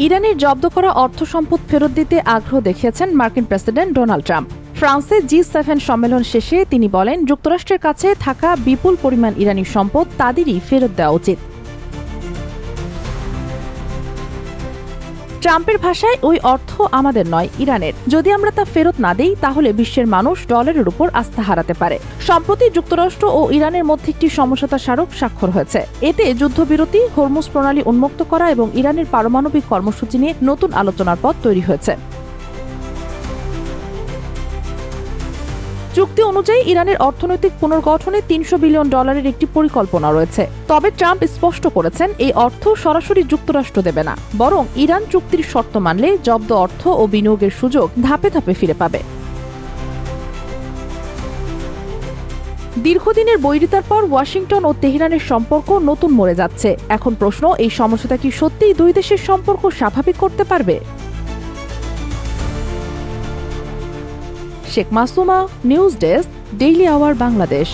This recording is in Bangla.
ইরানের জব্দ করা অর্থ সম্পদ ফেরত দিতে আগ্রহ দেখিয়েছেন মার্কিন প্রেসিডেন্ট ডোনাল্ড ট্রাম্প। ফ্রান্সে G7 সম্মেলন শেষে তিনি বলেন, যুক্তরাষ্ট্রের কাছে থাকা বিপুল পরিমাণ ইরানি সম্পদ তাদেরই ফেরত দেওয়া উচিত। ট্রাম্পের ভাষায়, ওই অর্থ আমাদের নয়, ইরানের। যদি আমরা তা ফেরত না দেই, তাহলে বিশ্বের মানুষ ডলারের উপর আস্থা হারাতে পারে। সম্প্রতি যুক্তরাষ্ট্র ও ইরানের মধ্যে একটি সমঝোতা স্মারক স্বাক্ষর হয়েছে। এতে যুদ্ধবিরতি, হরমুজ প্রণালী উন্মুক্ত করা এবং ইরানের পারমাণবিক কর্মসূচি নিয়ে নতুন আলোচনার পথ তৈরি হয়েছে। চুক্তি অনুযায়ী ইরানের অর্থনৈতিক পুনর্গঠনে $300 বিলিয়ন একটি পরিকল্পনা রয়েছে। তবে ট্রাম্প স্পষ্ট করেছেন, এই অর্থ সরাসরি যুক্তরাষ্ট্র দেবে না, বরং ইরান চুক্তির শর্ত মানলে জব্দ অর্থ ও বিনিয়োগের সুযোগ ধাপে ধাপে ফিরে পাবে। দীর্ঘদিনের বৈরিতার পর ওয়াশিংটন ও তেহরানের সম্পর্ক নতুন মোড়ে যাচ্ছে। এখন প্রশ্ন, এই সমঝোতা কি সত্যিই দুই দেশের সম্পর্ক স্বাভাবিক করতে পারবে? Sheikh Masuma, news desk, daily our Bangladesh.